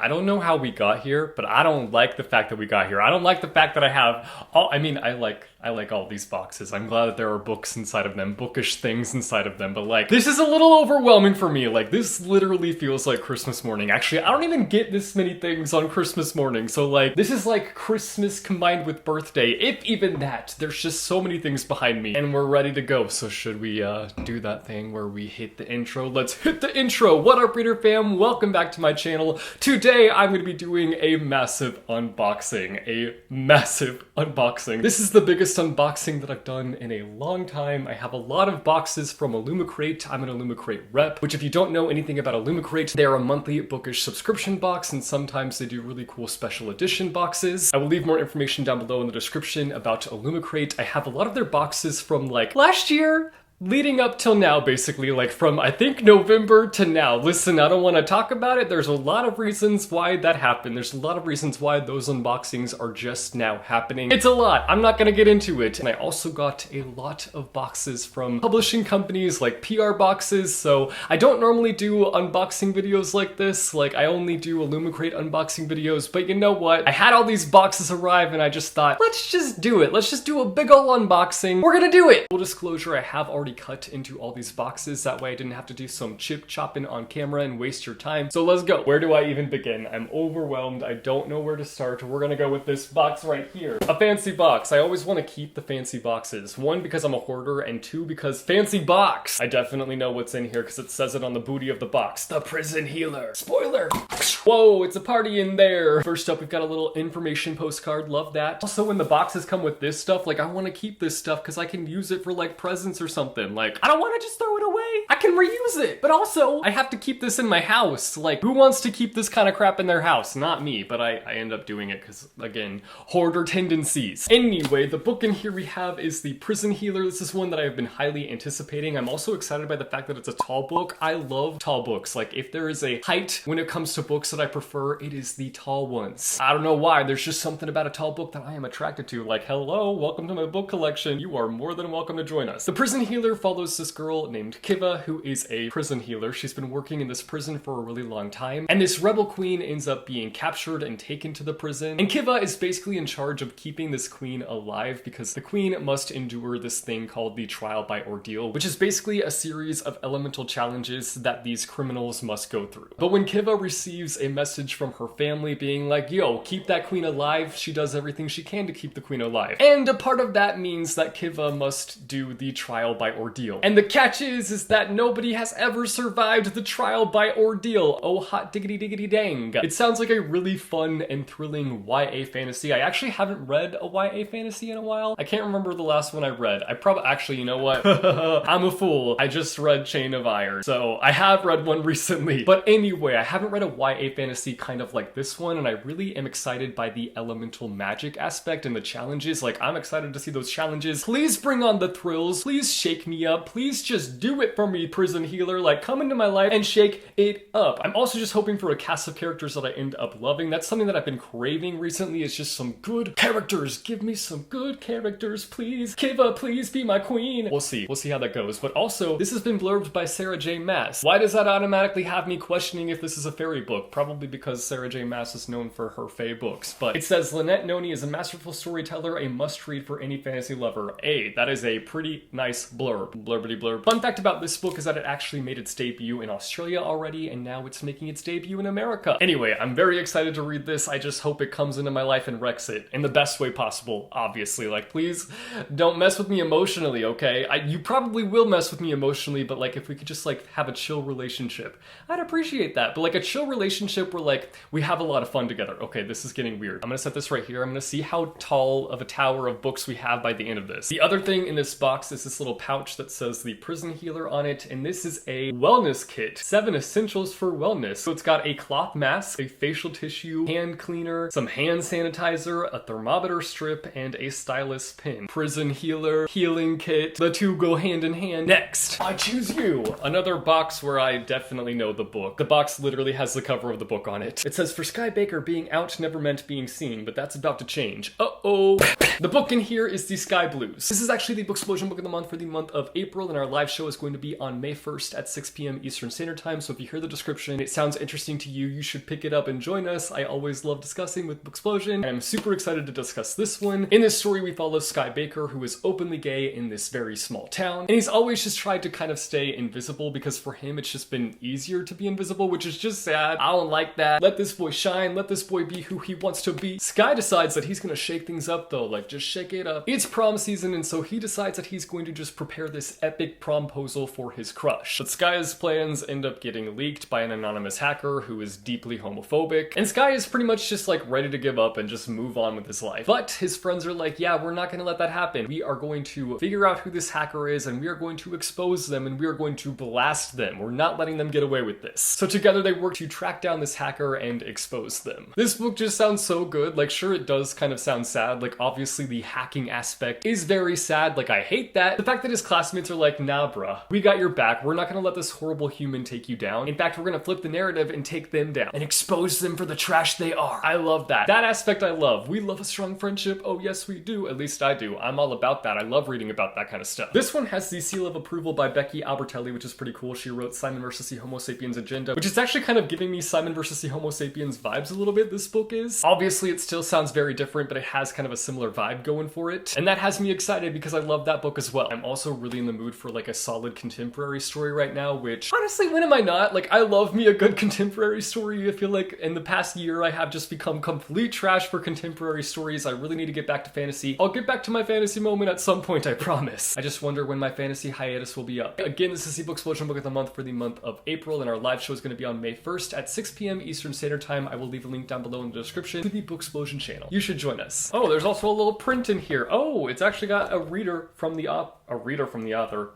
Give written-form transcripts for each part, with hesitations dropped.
I don't know how we got here, but I don't like the fact that we got here. I don't like the fact that I have all, I mean, I like all these boxes. I'm glad that there are books inside of them, bookish things inside of them, but like, this is a little overwhelming for me. Like, this literally feels like Christmas morning. Actually, I don't even get this many things on Christmas morning. So like, this is like Christmas combined with birthday, if even that. There's just so many things behind me and we're ready to go. So should we do that thing where we hit the intro? Let's hit the intro. What up, reader fam? Welcome back to my channel. Today, I'm going to be doing a massive unboxing. This is the biggest unboxing that I've done in a long time. I have a lot of boxes from Illumicrate. I'm an Illumicrate rep, which if you don't know anything about Illumicrate, they're a monthly bookish subscription box, and sometimes they do really cool special edition boxes. I will leave more information down below in the description about Illumicrate. I have a lot of their boxes from like last year, leading up till now, basically, like from, I think, November to now. Listen, I don't want to talk about it. There's a lot of reasons why that happened. There's a lot of reasons why those unboxings are just now happening. It's a lot. I'm not going to get into it. And I also got a lot of boxes from publishing companies, like PR boxes. So I don't normally do unboxing videos like this. Like, I only do Illumicrate unboxing videos. But you know what? I had all these boxes arrive and I just thought, let's just do it. Let's just do a big ol' unboxing. We're going to do it. Full disclosure, I have already cut into all these boxes. That way I didn't have to do some chip chopping on camera and waste your time. So let's go. Where do I even begin? I'm overwhelmed. I don't know where to start. We're gonna go with this box right here. A fancy box. I always want to keep the fancy boxes. One, because I'm a hoarder, and two, because fancy box. I definitely know what's in here because it says it on the booty of the box. The prison healer. Spoiler. Whoa, it's a party in there. First up, we've got a little information postcard. Love that. Also, when the boxes come with this stuff, like I want to keep this stuff because I can use it for like presents or something. Like, I don't want to just throw it away. I can reuse it. But also, I have to keep this in my house. Like, who wants to keep this kind of crap in their house? Not me, but I end up doing it because, again, hoarder tendencies. Anyway, the book in here we have is The Prison Healer. This is one that I've been highly anticipating. I'm also excited by the fact that it's a tall book. I love tall books. Like, if there is a height when it comes to books that I prefer, it is the tall ones. I don't know why. There's just something about a tall book that I am attracted to. Like, hello, welcome to my book collection. You are more than welcome to join us. The Prison Healer follows this girl named Kiva, who is a prison healer. She's been working in this prison for a really long time, and this rebel queen ends up being captured and taken to the prison. And Kiva is basically in charge of keeping this queen alive because the queen must endure this thing called the trial by ordeal, which is basically a series of elemental challenges that these criminals must go through. But when Kiva receives a message from her family being like, yo, keep that queen alive, she does everything she can to keep the queen alive. And a part of that means that Kiva must do the trial by ordeal. And the catch is that nobody has ever survived the trial by ordeal. Oh, hot diggity diggity dang. It sounds like a really fun and thrilling YA fantasy. I actually haven't read a YA fantasy in a while. I can't remember the last one I read. I probably, actually, you know what? I'm a fool. I just read Chain of Iron. So I have read one recently. But anyway, I haven't read a YA fantasy kind of like this one, and I really am excited by the elemental magic aspect and the challenges. Like, I'm excited to see those challenges. Please bring on the thrills. Please shake me up. Please just do it for me, prison healer. Like, come into my life and shake it up. I'm also just hoping for a cast of characters that I end up loving. That's something that I've been craving recently, is just some good characters. Give me some good characters, please. Kiva, please be my queen. We'll see how that goes. But also, this has been blurbed by Sarah J. Maas. Why does that automatically have me questioning if this is a fairy book? Probably because Sarah J. Maas is known for her fae books. But it says, Lynette Noni is a masterful storyteller, a must-read for any fantasy lover. Hey, that is a pretty nice blurb. Blurbity blurb. Fun fact about this book is that it actually made its debut in Australia already, and now it's making its debut in America. Anyway, I'm very excited to read this. I just hope it comes into my life and wrecks it in the best way possible, obviously. Like, please don't mess with me emotionally, okay? You probably will mess with me emotionally, but like, if we could just like have a chill relationship, I'd appreciate that. But like a chill relationship where like we have a lot of fun together. Okay, this is getting weird. I'm gonna set this right here. I'm gonna see how tall of a tower of books we have by the end of this. The other thing in this box is this little pouch that says The Prison Healer on it, and this is a wellness kit. 7 essentials for wellness. So it's got a cloth mask, a facial tissue, hand cleaner, some hand sanitizer, a thermometer strip, and a stylus pin. Prison healer, healing kit. The two go hand in hand. Next, I choose you. Another box where I definitely know the book. The box literally has the cover of the book on it. It says, for Sky Baker, being out never meant being seen, but that's about to change. Uh-oh. The book in here is The Sky Blues. This is actually the Booksplosion book of the month for the month of April, and our live show is going to be be on May 1st at 6 p.m. Eastern Standard Time, so if you hear the description, it sounds interesting to you, you should pick it up and join us. I always love discussing with Booksplosion, and I'm super excited to discuss this one. In this story, we follow Sky Baker, who is openly gay in this very small town, and he's always just tried to kind of stay invisible because for him, it's just been easier to be invisible, which is just sad. I don't like that. Let this boy shine. Let this boy be who he wants to be. Sky decides that he's gonna shake things up though, like just shake it up. It's prom season, and so he decides that he's going to just prepare this epic promposal for his crush. But Sky's plans end up getting leaked by an anonymous hacker who is deeply homophobic, and Sky is pretty much just like ready to give up and just move on with his life. But his friends are like, yeah, we're not gonna let that happen. We are going to figure out who this hacker is, and we are going to expose them, and we are going to blast them. We're not letting them get away with this. So together they work to track down this hacker and expose them. This book just sounds so good. Like, sure, it does kind of sound sad. Like, obviously the hacking aspect is very sad. Like, I hate that. The fact that his classmates are like, nah, bruh, we got your back. We're not gonna let this horrible human take you down. In fact, we're gonna flip the narrative and take them down and expose them for the trash they are. I love that. That aspect I love. We love a strong friendship. Oh, yes, we do. At least I do. I'm all about that. I love reading about that kind of stuff. This one has the seal of approval by Becky Albertelli, which is pretty cool. She wrote Simon vs. the Homo Sapiens Agenda, which is actually kind of giving me Simon vs. the Homo Sapiens vibes a little bit, this book is. Obviously, it still sounds very different, but it has kind of a similar vibe going for it. And that has me excited because I love that book as well. I'm also really in the mood for like a solid contemporary story right now, which honestly, when am I not? Like, I love me a good contemporary story. I feel like in the past year, I have just become complete trash for contemporary stories. I really need to get back to fantasy. I'll get back to my fantasy moment at some point, I promise. I just wonder when my fantasy hiatus will be up. Again, this is the Booksplosion Book of the Month for the month of April, and our live show is going to be on May 1st at 6 p.m. Eastern Standard Time. I will leave a link down below in the description to the Booksplosion channel. You should join us. Oh, there's also a little print in here. Oh, it's actually got a reader from the author.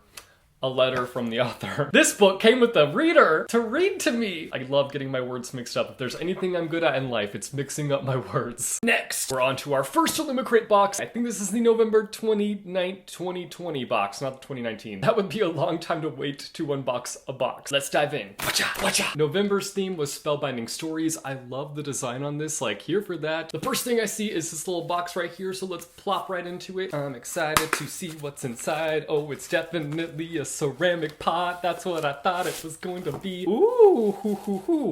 A letter from the author. This book came with a reader to read to me. I love getting my words mixed up. If there's anything I'm good at in life, it's mixing up my words. Next, we're on to our first Illumicrate box. I think this is the November 2020 box, not the 2019. That would be a long time to wait to unbox a box. Let's dive in. Watcha. November's theme was spellbinding stories. I love the design on this, like here for that. The first thing I see is this little box right here, so let's plop right into it. I'm excited to see what's inside. Oh, it's definitely a ceramic pot. That's what I thought it was going to be. Ooh,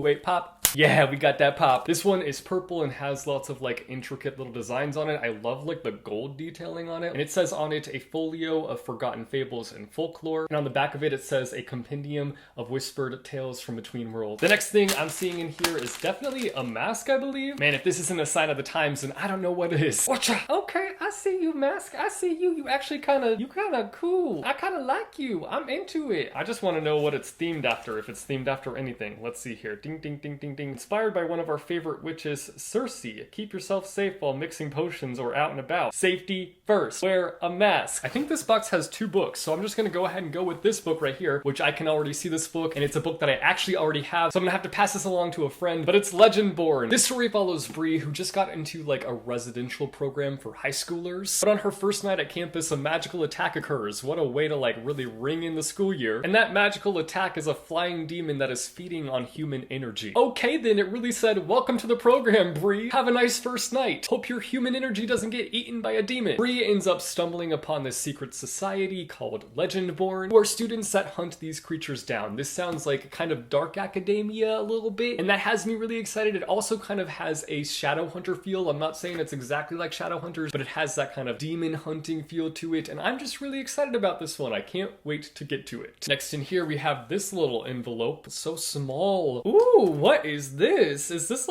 wait, pop. Yeah, we got that pop. This one is purple and has lots of like intricate little designs on it. I love like the gold detailing on it. And it says on it a folio of forgotten fables and folklore. And on the back of it, it says a compendium of whispered tales from between worlds. The next thing I'm seeing in here is definitely a mask, I believe. Man, if this isn't a sign of the times, then I don't know what is. Watcha. Okay, I see you, mask. I see you. You actually kind of cool. I kind of like you. I'm into it. I just want to know what it's themed after, if it's themed after anything. Let's see here. Ding, ding, ding, ding, ding. Inspired by one of our favorite witches, Circe. Keep yourself safe while mixing potions or out and about. Safety first. Wear a mask. I think this box has 2 books, so I'm just gonna go ahead and go with this book right here, which I can already see this book, and it's a book that I actually already have, so I'm gonna have to pass this along to a friend, but it's Legendborn. This story follows Bree, who just got into like a residential program for high schoolers, but on her first night at campus, a magical attack occurs. What a way to like really ring in the school year. And that magical attack is a flying demon that is feeding on human energy. Okay then, it really said, welcome to the program, Bree. Have a nice first night. Hope your human energy doesn't get eaten by a demon. Bree ends up stumbling upon this secret society called Legendborn, who are students that hunt these creatures down. This sounds like kind of dark academia a little bit, and that has me really excited. It also kind of has a Shadowhunter feel. I'm not saying it's exactly like Shadowhunters, but it has that kind of demon hunting feel to it, and I'm just really excited about this one. I can't wait to get to it. Next in here, we have this little envelope. It's so small. Ooh, what is this? Is this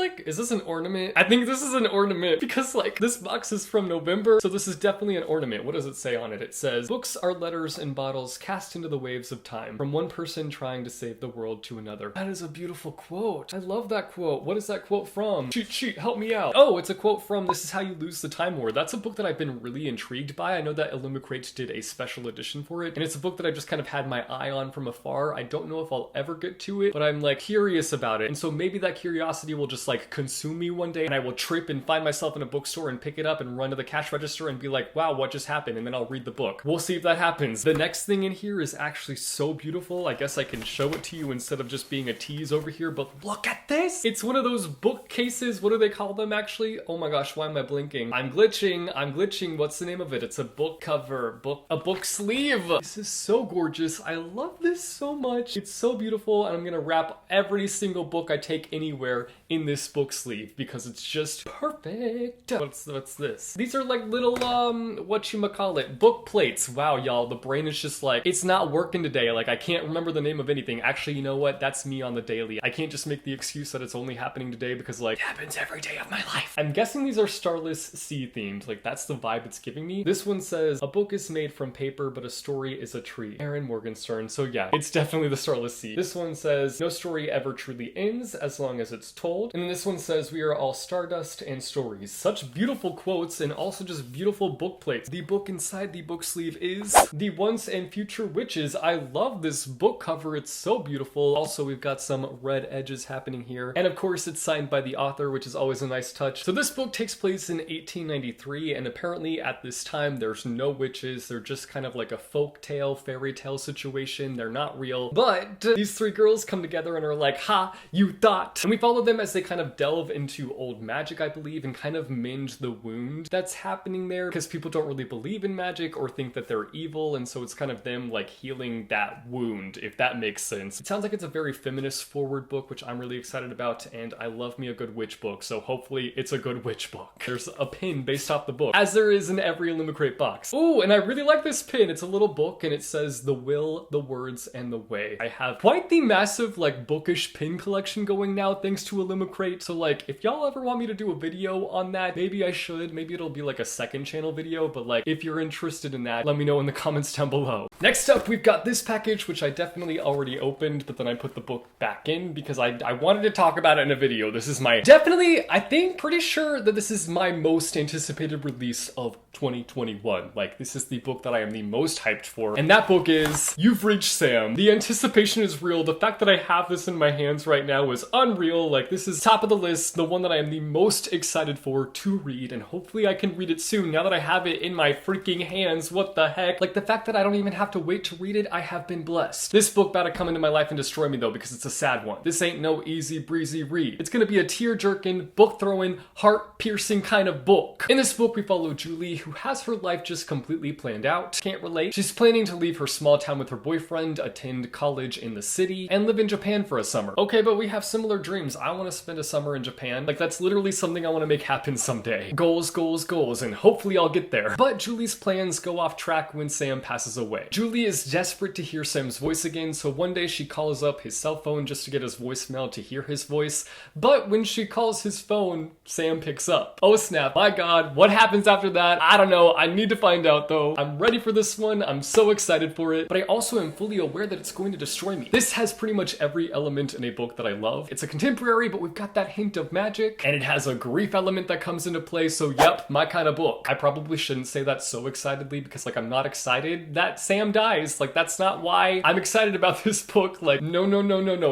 an ornament? I think this is an ornament because like this box is from November, so this is definitely an ornament. What does it say on it? It says, books are letters in bottles cast into the waves of time, from one person trying to save the world to another. That is a beautiful quote. I love that quote. What is that quote from? Cheat, help me out. Oh, it's a quote from This Is How You Lose the Time War. That's a book that I've been really intrigued by. I know that Illumicrate did a special edition for it, and it's a book that I just kind of had my eye on from afar. I don't know if I'll ever get to it, but I'm like curious about it, and so maybe maybe that curiosity will just like consume me one day and I will trip and find myself in a bookstore and pick it up and run to the cash register and be like, wow, what just happened? And then I'll read the book. We'll see if that happens. The next thing in here is actually so beautiful. I guess I can show it to you instead of just being a tease over here, but look at this. It's one of those bookcases. What do they call them actually? Oh my gosh, why am I blinking? I'm glitching. What's the name of it? It's a book cover, a book sleeve. This is so gorgeous. I love this so much. It's so beautiful, and I'm gonna wrap every single book I take anywhere in this book sleeve because it's just perfect. What's this? These are like little whatchamacallit, book plates. Wow, y'all, the brain is just like, it's not working today. Like, I can't remember the name of anything. Actually, you know what? That's me on the daily. I can't just make the excuse that it's only happening today because like, it happens every day of my life. I'm guessing these are Starless Sea themed. Like, that's the vibe it's giving me. This one says, a book is made from paper, but a story is a tree. Aaron Morgenstern. So yeah, it's definitely the Starless Sea. This one says, no story ever truly ends as long as it's told. And then this one says, we are all stardust and stories. Such beautiful quotes and also just beautiful book plates. The book inside the book sleeve is The Once and Future Witches. I love this book cover. It's so beautiful. Also, we've got some red edges happening here. And of course, it's signed by the author, which is always a nice touch. So this book takes place in 1893, and apparently at this time, there's no witches. They're just kind of like a folk tale, fairy tale situation. They're not real. But these three girls come together and are like, ha, you thought. And we follow them as they kind of delve into old magic, I believe, and kind of mend the wound that's happening there because people don't really believe in magic or think that they're evil, and so it's kind of them like healing that wound, if that makes sense. It sounds like it's a very feminist forward book, which I'm really excited about, and I love me a good witch book, so hopefully it's a good witch book. There's a pin based off the book, as there is in every Illumicrate box. Ooh, and I really like this pin. It's a little book and it says the will, the words, and the way. I have quite the massive like bookish pin collection going now thanks to Illumicrate, so like if y'all ever want me to do a video on that, maybe I should. Maybe it'll be like a second channel video, but like if you're interested in that, let me know in the comments down below. Next up, we've got this package, which I definitely already opened, but then I put the book back in because I wanted to talk about it in a video. This is my, definitely, I think, pretty sure that this is my most anticipated release of 2021. Like, this is the book that I am the most hyped for, and that book is You've Reached Sam. The anticipation is real. The fact that I have this in my hands right now is unreal. Like, this is top of the list, the one that I am the most excited for to read, and hopefully I can read it soon now that I have it in my freaking hands. What the heck? Like, the fact that I don't even have to wait to read it, I have been blessed. This book about to come into my life and destroy me though, because it's a sad one. This ain't no easy breezy read. It's gonna be a tear-jerking, book-throwing, heart-piercing kind of book. In this book, we follow Julie, who has her life just completely planned out. Can't relate. She's planning to leave her small town with her boyfriend, attend college in the city, and live in Japan for a summer. Okay, but we have similar dreams. I want to spend a summer in Japan. Like, that's literally something I want to make happen someday. Goals, goals, goals, and hopefully I'll get there. But Julie's plans go off track when Sam passes away. Julie is desperate to hear Sam's voice again, so one day she calls up his cell phone just to get his voicemail to hear his voice. But when she calls his phone, Sam picks up. Oh snap, my god, what happens after that? I don't know, I need to find out though. I'm ready for this one, I'm so excited for it, but I also am fully aware that it's going to destroy me. This has pretty much every element in a book that I love. It's a contemporary, but we've got that hint of magic, and it has a grief element that comes into play, so yep, my kind of book. I probably shouldn't say that so excitedly because like I'm not excited that Sam dies. Like, that's not why I'm excited about this book. Like, no,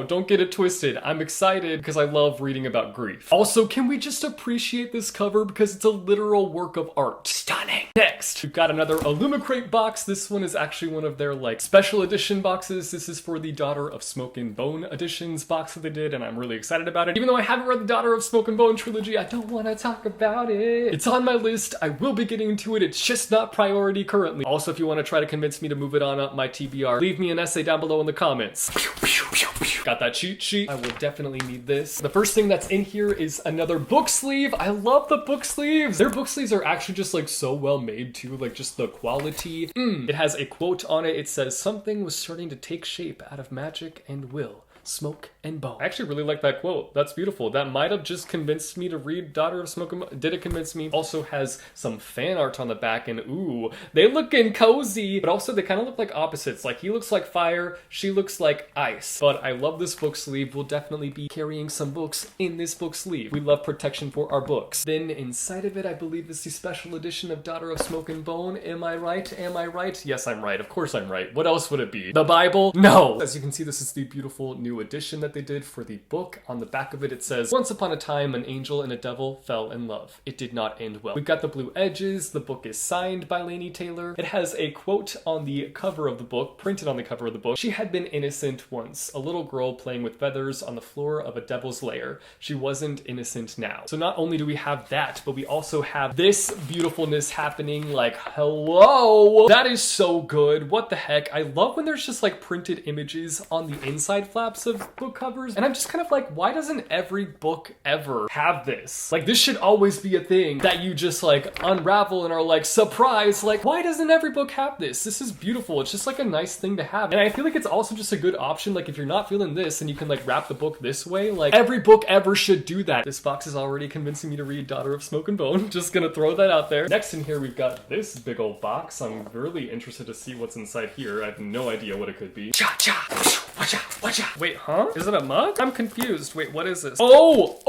don't get it twisted. I'm excited because I love reading about grief. Also, can we just appreciate this cover because it's a literal work of art. Stunning. Next, we've got another Illumicrate box. This one is actually one of their like special edition boxes. This is for the Daughter of Smoke and Bone editions box that they did, and I'm really excited about it. Even though I haven't read the Daughter of Smoke and Bone trilogy, I don't want to talk about it. It's on my list. I will be getting into it. It's just not priority currently. Also, if you want to try to convince me to move it on up my TBR, leave me an essay down below in the comments. Got that cheat sheet. I will definitely need this. The first thing that's in here is another book sleeve. I love the book sleeves. Their book sleeves are actually just like so well made too, like just the quality. It has a quote on it. It says, something was starting to take shape out of magic and will. Smoke and Bone. I actually really like that quote. That's beautiful. That might have just convinced me to read Daughter of Smoke and Bone. Did it convince me? Also has some fan art on the back, and ooh, they looking cozy, but also they kind of look like opposites. Like, he looks like fire, she looks like ice. But I love this book sleeve. We'll definitely be carrying some books in this book sleeve. We love protection for our books. Then inside of it, I believe is the special edition of Daughter of Smoke and Bone. Am I right? Am I right? Yes, I'm right. Of course I'm right. What else would it be? The Bible? No! As you can see, this is the beautiful new new edition that they did for the book. On the back of it, it says, "Once upon a time, an angel and a devil fell in love. It did not end well." We've got the blue edges. The book is signed by Laini Taylor. It has a quote on the cover of the book, printed on the cover of the book. "She had been innocent once, a little girl playing with feathers on the floor of a devil's lair. She wasn't innocent now." So not only do we have that, but we also have this beautifulness happening. Like, hello! That is so good. What the heck? I love when there's just like printed images on the inside flaps of book covers. And I'm just kind of like, why doesn't every book ever have this? Like, this should always be a thing that you just like unravel and are like, surprise! Like, why doesn't every book have this? This is beautiful. It's just like a nice thing to have. And I feel like it's also just a good option. Like, if you're not feeling this and you can like wrap the book this way, like every book ever should do that. This box is already convincing me to read Daughter of Smoke and Bone. Just gonna throw that out there. Next in here, we've got this big old box. I'm really interested to see what's inside here. I have no idea what it could be. Cha-cha! Watcha! Wait, huh? Is it a mug? I'm confused. Wait, what is this? Oh!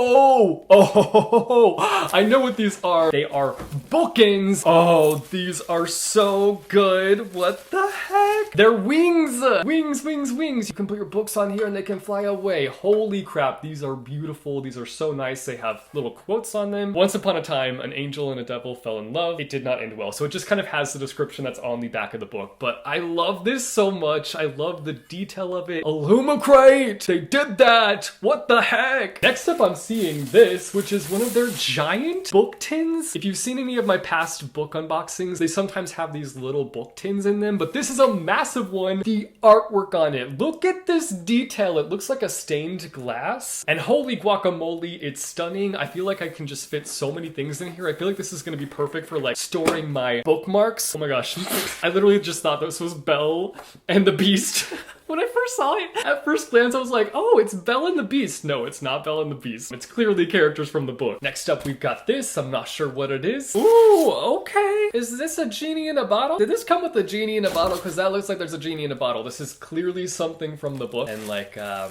I know what these are. They are bookends. Oh, these are so good. What the heck? They're wings! Wings. You can put your books on here and they can fly away. Holy crap, these are beautiful. These are so nice. They have little quotes on them. "Once upon a time, an angel and a devil fell in love. It did not end well." So it just kind of has the description that's on the back of the book. But I love this so much. I love the detail of it. Illumicrate! They did that! What the heck? Next up, I'm seeing this, which is one of their giant book tins. If you've seen any of my past book unboxings, they sometimes have these little book tins in them, but this is a massive one. The artwork on it. Look at this detail. It looks like a stained glass. And holy guacamole, it's stunning. I feel like I can just fit so many things in here. I feel like this is going to be perfect for like storing my bookmarks. Oh my gosh. I literally just thought this was Belle and the Beast. When I first saw it, at first glance, I was like, oh, it's Belle and the Beast. No, it's not Belle and the Beast. It's clearly characters from the book. Next up, we've got this. I'm not sure what it is. Ooh, okay. Is this a genie in a bottle? Did this come with a genie in a bottle? Because that looks like there's a genie in a bottle. This is clearly something from the book. And like, I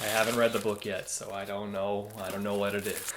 haven't read the book yet, so I don't know. I don't know what it is.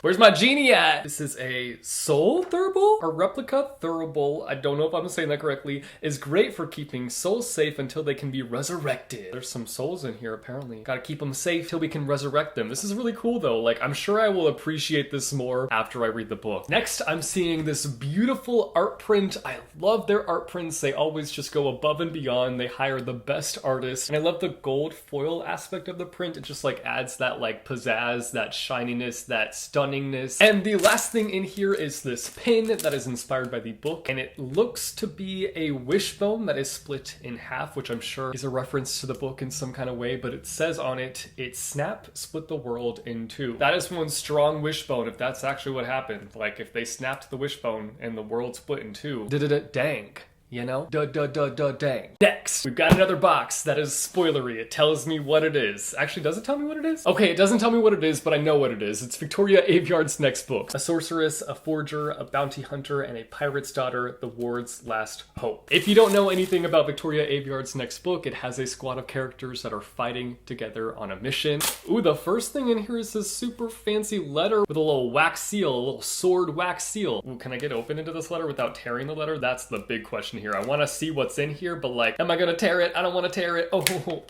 Where's my genie at? This is a soul thurible? A replica thurible, I don't know if I'm saying that correctly, is great for keeping souls safe until they can be resurrected. There's some souls in here, apparently. Gotta keep them safe till we can resurrect them. This is really cool, though. Like, I'm sure I will appreciate this more after I read the book. Next, I'm seeing this beautiful art print. I love their art prints. They always just go above and beyond. They hire the best artists. And I love the gold foil aspect of the print. It just, like, adds that, like, pizzazz, that shininess, that stunningness. And the last thing in here is this pin that is inspired by the book, and it looks to be a wishbone that is split in half, which I'm sure is a reference to the book in some kind of way, but it says on it, "It snap split the world in two." That is one strong wishbone if that's actually what happened. Like, if they snapped the wishbone and the world split in two. Dang. You know? Dang. Next, we've got another box that is spoilery. It tells me what it is. Actually, does it tell me what it is? Okay, it doesn't tell me what it is, but I know what it is. It's Victoria Aveyard's next book. A sorceress, a forger, a bounty hunter, and a pirate's daughter, the ward's last hope. If you don't know anything about Victoria Aveyard's next book, it has a squad of characters that are fighting together on a mission. Ooh, the first thing in here is this super fancy letter with a little wax seal, a little sword wax seal. Ooh, can I get open into this letter without tearing the letter? That's the big question here. I want to see what's in here, but like, am I gonna tear it? I don't want to tear it. Oh,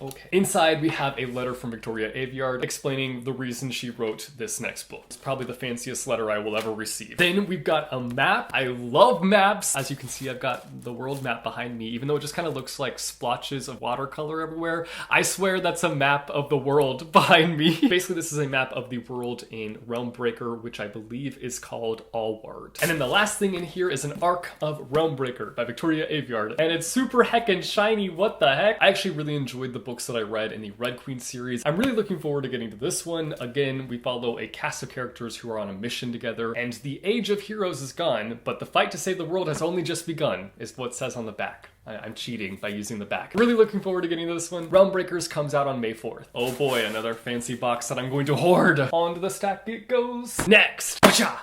okay. Inside, we have a letter from Victoria Aveyard explaining the reason she wrote this next book. It's probably the fanciest letter I will ever receive. Then we've got a map. I love maps. As you can see, I've got the world map behind me, even though it just kind of looks like splotches of watercolor everywhere. I swear that's a map of the world behind me. Basically, this is a map of the world in Realmbreaker, which I believe is called Allward. And then the last thing in here is an arc of Realmbreaker by Victoria Aveyard, and it's super heckin' shiny. What the heck? I actually really enjoyed the books that I read in the Red Queen series. I'm really looking forward to getting to this one. Again, we follow a cast of characters who are on a mission together, and the age of heroes is gone, but the fight to save the world has only just begun, is what it says on the back. I'm cheating by using the back. Really looking forward to getting to this one. Realmbreakers comes out on May 4th. Oh boy, another fancy box that I'm going to hoard. Onto the stack it goes. Next,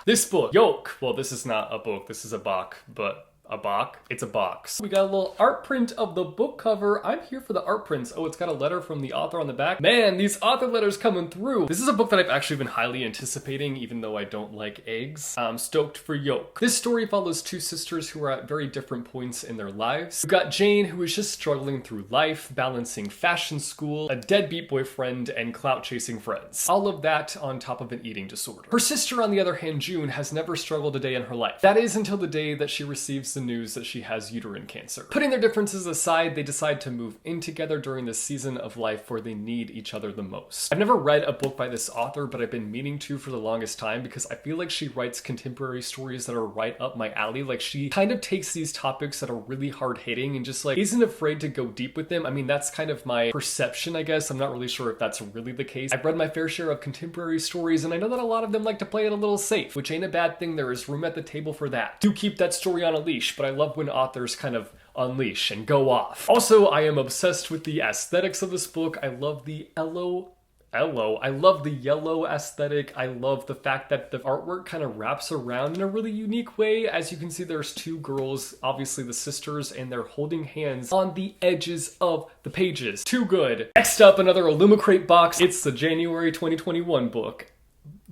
this book, Yolk. Well, this is not a book, this is a book, but A box? It's a box. We got a little art print of the book cover. I'm here for the art prints. Oh, it's got a letter from the author on the back. Man, these author letters coming through. This is a book that I've actually been highly anticipating, even though I don't like eggs. I'm stoked for Yolk. This story follows two sisters who are at very different points in their lives. We've got Jane, who is just struggling through life, balancing fashion school, a deadbeat boyfriend, and clout-chasing friends. All of that on top of an eating disorder. Her sister, on the other hand, June, has never struggled a day in her life. That is until the day that she receives the news that she has uterine cancer. Putting their differences aside, they decide to move in together during the season of life where they need each other the most. I've never read a book by this author, but I've been meaning to for the longest time because I feel like she writes contemporary stories that are right up my alley. Like, she kind of takes these topics that are really hard-hitting and just like isn't afraid to go deep with them. I mean, that's kind of my perception, I guess. I'm not really sure if that's really the case. I've read my fair share of contemporary stories, and I know that a lot of them like to play it a little safe, which ain't a bad thing. There is room at the table for that. Do keep that story on a leash, but I love when authors kind of unleash and go off. Also, I am obsessed with the aesthetics of this book. I love the I love the yellow aesthetic. I love the fact that the artwork kind of wraps around in a really unique way. As you can see, there's two girls, obviously the sisters, and they're holding hands on the edges of the pages. Too good. Next up, another Illumicrate box. It's the January 2021 book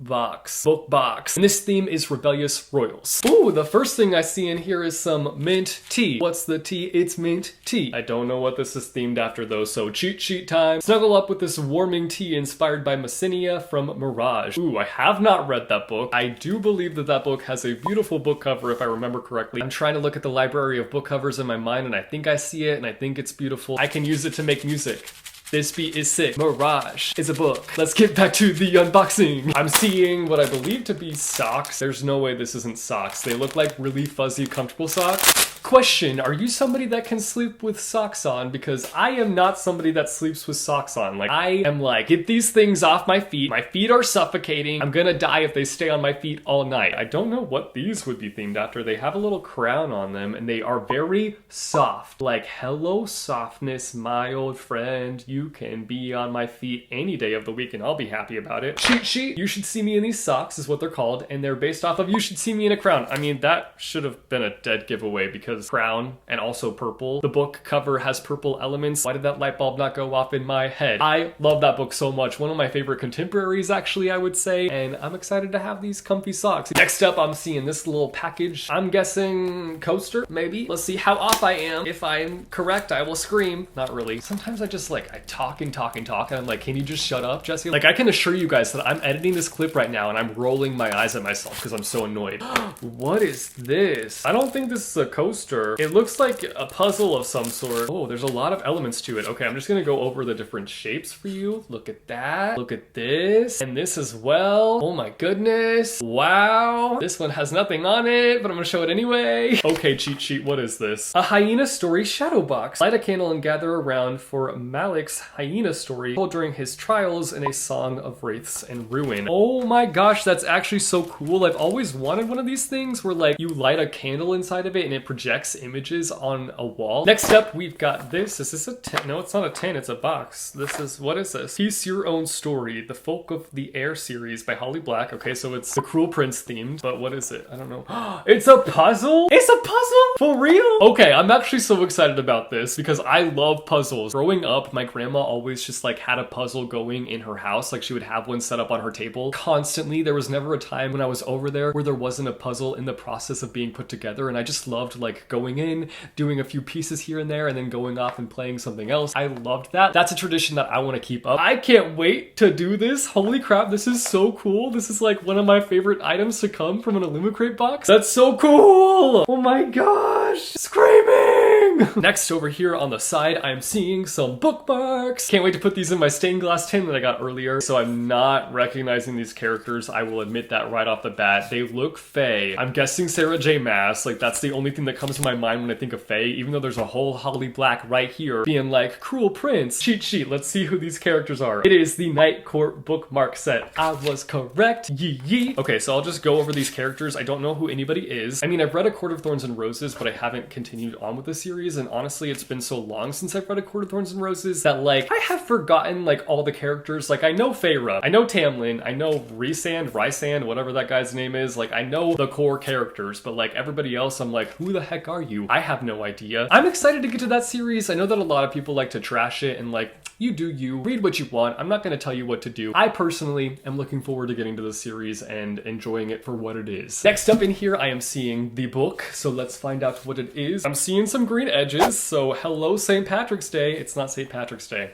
box. And this theme is Rebellious Royals. Ooh, the first thing I see in here is some mint tea. What's the tea? It's mint tea. I don't know what this is themed after though, so cheat sheet time. Snuggle up with this warming tea inspired by Messinia from Mirage. Ooh, I have not read that book. I do believe that that book has a beautiful book cover if I remember correctly. I'm trying to look at the library of book covers in my mind and I think I see it and I think it's beautiful. I can use it to make music. This beat is sick. Mirage is a book. Let's get back to the unboxing. I'm seeing what I believe to be socks. There's no way this isn't socks. They look like really fuzzy, comfortable socks. Question, are you somebody that can sleep with socks on? Because I am not somebody that sleeps with socks on. Like, I am like, get these things off my feet. My feet are suffocating. I'm gonna die if they stay on my feet all night. I don't know what these would be themed after. They have a little crown on them and they are very soft. Like, hello softness, my old friend. You can be on my feet any day of the week and I'll be happy about it. Cheat sheet. You should see me in these socks is what they're called, and they're based off of You Should See Me in a Crown. I mean, that should have been a dead giveaway because crown and also purple. The book cover has purple elements. Why did that light bulb not go off in my head? I love that book so much. One of my favorite contemporaries, actually, I would say, and I'm excited to have these comfy socks. Next up, I'm seeing this little package. I'm guessing coaster, maybe? Let's see how off I am. If I'm correct, I will scream. Not really. Sometimes I just like, I talk and I'm like, can you just shut up, Jesse? Like, I can assure you guys that I'm editing this clip right now and I'm rolling my eyes at myself because I'm so annoyed. What is this? I don't think this is a coaster. It looks like a puzzle of some sort. Oh, there's a lot of elements to it. Okay, I'm just gonna go over the different shapes for you. Look at that. Look at this. And this as well. Oh my goodness. Wow. This one has nothing on it, but I'm gonna show it anyway. Okay, cheat sheet, what is this? A hyena story shadow box. Light a candle and gather around for Malik's hyena story told during his trials in a song of wraiths and ruin. Oh my gosh, that's actually so cool. I've always wanted one of these things where like you light a candle inside of it and it projects images on a wall. Next up, we've got this. Is this a tin? No, it's not a tin, it's a box. This is, what is this? Piece Your Own Story, the Folk of the Air series by Holly Black. Okay, so it's the Cruel Prince themed, but what is it? I don't know. It's a puzzle? It's a puzzle? For real? Okay, I'm actually so excited about this because I love puzzles. Growing up, my grandma always just like had a puzzle going in her house. Like, she would have one set up on her table constantly. There was never a time when I was over there where there wasn't a puzzle in the process of being put together, and I just loved like going in, doing a few pieces here and there, and then going off and playing something else. I loved that. That's a tradition that I want to keep up. I can't wait to do this. Holy crap, this is so cool. This is like one of my favorite items to come from an Illumicrate box. That's so cool! Oh my gosh! Screaming! Next, over here on the side, I'm seeing some bookmarks. Can't wait to put these in my stained glass tin that I got earlier. So I'm not recognizing these characters. I will admit that right off the bat. They look Fae. I'm guessing Sarah J. Maas. Like, that's the only thing that comes to my mind when I think of Fae, even though there's a whole Holly Black right here being like, Cruel Prince. Cheat sheet. Let's see who these characters are. It is the Night Court bookmark set. I was correct. Yee yee. Okay, so I'll just go over these characters. I don't know who anybody is. I mean, I've read A Court of Thorns and Roses, but I haven't continued on with the series. series, and honestly, it's been so long since I've read A Court of Thorns and Roses that like I have forgotten like all the characters. Like I know Feyre, I know Tamlin, I know Rysand, whatever that guy's name is. Like I know the core characters, but like everybody else, I'm like, who the heck are you? I have no idea. I'm excited to get to that series. I know that a lot of people like to trash it and like, you do you, read what you want. I'm not going to tell you what to do. I personally am looking forward to getting to the series and enjoying it for what it is. Next up in here, I am seeing the book, so let's find out what it is. I'm seeing some green edges, so hello St. Patrick's Day. It's not St. Patrick's Day.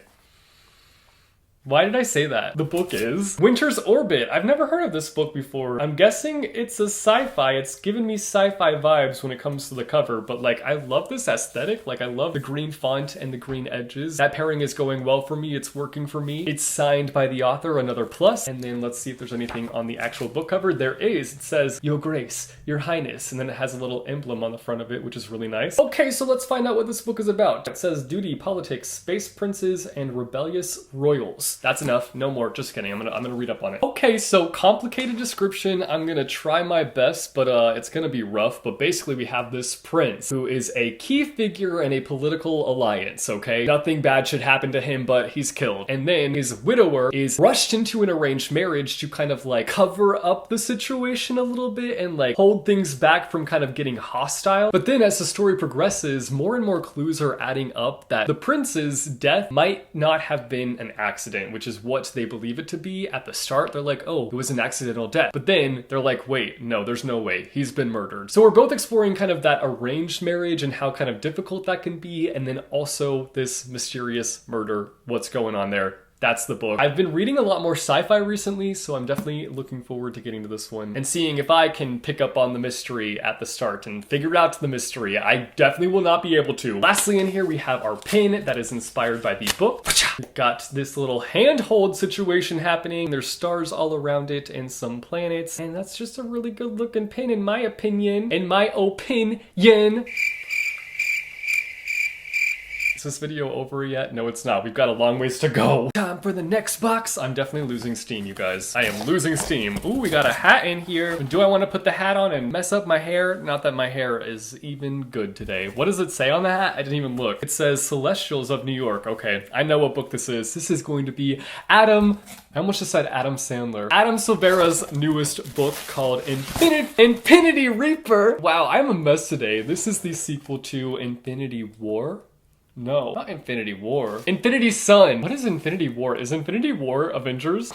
Why did I say that? The book is Winter's Orbit. I've never heard of this book before. I'm guessing it's a sci-fi. It's giving me sci-fi vibes when it comes to the cover, but like I love this aesthetic. Like I love the green font and the green edges. That pairing is going well for me. It's working for me. It's signed by the author, another plus. And then let's see if there's anything on the actual book cover. There is. It says, Your Grace, Your Highness, and then it has a little emblem on the front of it, which is really nice. Okay, so let's find out what this book is about. It says duty, politics, space princes, and rebellious royals. That's enough. No more. Just kidding. I'm gonna read up on it. Okay, so complicated description. I'm gonna try my best, but it's gonna be rough. But basically, we have this prince who is a key figure in a political alliance. Okay, nothing bad should happen to him, but he's killed. And then his widower is rushed into an arranged marriage to kind of like cover up the situation a little bit and like hold things back from kind of getting hostile. But then as the story progresses, more and more clues are adding up that the prince's death might not have been an accident, which is what they believe it to be at the start. They're like, oh, it was an accidental death. But then they're like, wait, no, there's no way. He's been murdered. So we're both exploring kind of that arranged marriage and how kind of difficult that can be. And then also this mysterious murder. What's going on there? That's the book. I've been reading a lot more sci-fi recently, so I'm definitely looking forward to getting to this one and seeing if I can pick up on the mystery at the start and figure out the mystery. I definitely will not be able to. Lastly in here, we have our pin that is inspired by the book. We've got this little handhold situation happening. There's stars all around it and some planets, and that's just a really good looking pin in my opinion. In my opinion. Is this video over yet? No, it's not. We've got a long ways to go. Time for the next box. I'm definitely losing steam, you guys. I am losing steam. Ooh, we got a hat in here. Do I want to put the hat on and mess up my hair? Not that my hair is even good today. What does it say on the hat? I didn't even look. It says Celestials of New York. Okay, I know what book this is. This is going to be I almost just said Adam Sandler. Adam Silvera's newest book called Infinity Reaper. Wow, I'm a mess today. This is the sequel to Infinity War. No, not Infinity War. Infinity Sun. What is Infinity War? Is Infinity War Avengers?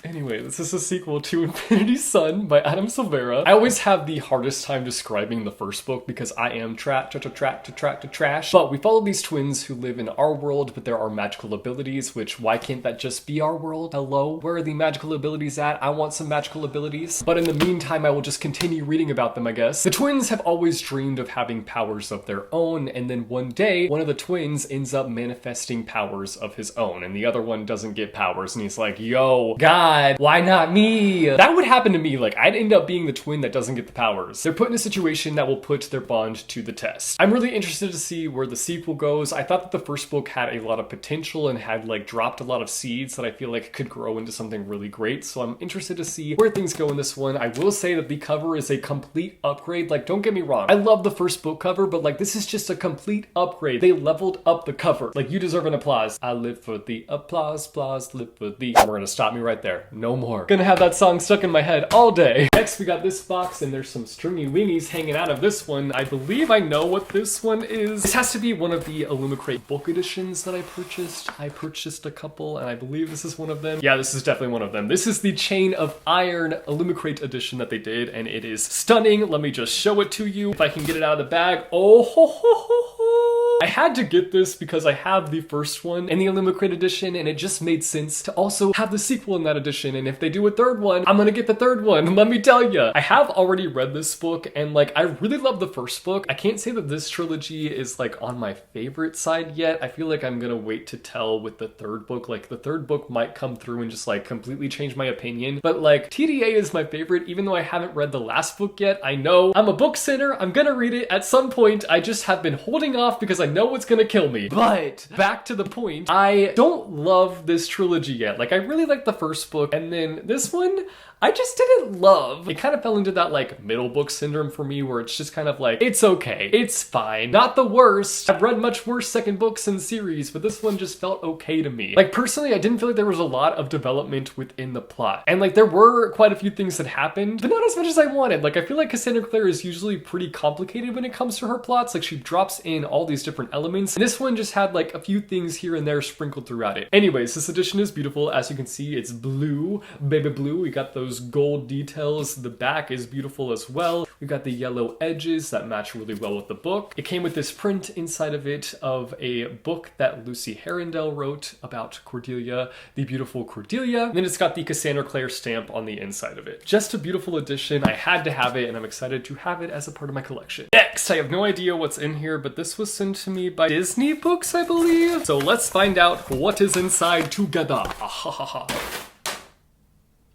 Anyway, this is a sequel to Infinity Sun by Adam Silvera. I always have the hardest time describing the first book because I am trash. But we follow these twins who live in our world, but there are magical abilities, which why can't that just be our world? Hello? Where are the magical abilities at? I want some magical abilities. But in the meantime, I will just continue reading about them, I guess. The twins have always dreamed of having powers of their own, and then one day, one of the twins ends up manifesting powers of his own, and the other one doesn't get powers, and he's like, yo, God, why not me? That would happen to me. Like, I'd end up being the twin that doesn't get the powers. They're put in a situation that will put their bond to the test. I'm really interested to see where the sequel goes. I thought that the first book had a lot of potential and had like dropped a lot of seeds that I feel like could grow into something really great. So I'm interested to see where things go in this one. I will say that the cover is a complete upgrade. Like, don't get me wrong. I love the first book cover, but like this is just a complete upgrade. They leveled up the cover. Like, you deserve an applause. I live for the applause, live for the... We're gonna stop me right there. No more. Gonna have that song stuck in my head all day. Next, we got this box, and there's some stringy wingies hanging out of this one. I believe I know what this one is. This has to be one of the Illumicrate book editions that I purchased. I purchased a couple, and I believe this is one of them. Yeah, this is definitely one of them. This is the Chain of Iron Illumicrate edition that they did, and it is stunning. Let me just show it to you. If I can get it out of the bag. Oh, ho, ho, ho, ho. I had to get this because I have the first one in the Illumicrate edition, and it just made sense to also have the sequel in that edition. And if they do a third one, I'm gonna get the third one. Let me tell you, I have already read this book, and like, I really love the first book. I can't say that this trilogy is like on my favorite side yet. I feel like I'm gonna wait to tell with the third book. Like, the third book might come through and just like completely change my opinion. But like, TDA is my favorite, even though I haven't read the last book yet. I know I'm a book sinner. I'm gonna read it at some point. I just have been holding off because I I know it's gonna kill me. But back to the point, I don't love this trilogy yet. Like, I really like the first book, and then this one, I just didn't love. It kind of fell into that like middle book syndrome for me where it's just kind of like, it's okay, it's fine, not the worst. I've read much worse second books in the series, but this one just felt okay to me. Like personally, I didn't feel like there was a lot of development within the plot. And like there were quite a few things that happened, but not as much as I wanted. Like I feel like Cassandra Clare is usually pretty complicated when it comes to her plots. Like she drops in all these different elements. And this one just had like a few things here and there sprinkled throughout it. Anyways, this edition is beautiful. As you can see, it's blue, baby blue. We got those gold details. The back is beautiful as well. We've got the yellow edges that match really well with the book. It came with this print inside of it of a book that Lucy Herondale wrote about Cordelia, the beautiful Cordelia. And then it's got the Cassandra Clare stamp on the inside of it. Just a beautiful edition. I had to have it and I'm excited to have it as a part of my collection. Next, I have no idea what's in here, but this was sent to me by Disney Books, I believe. So let's find out what is inside together.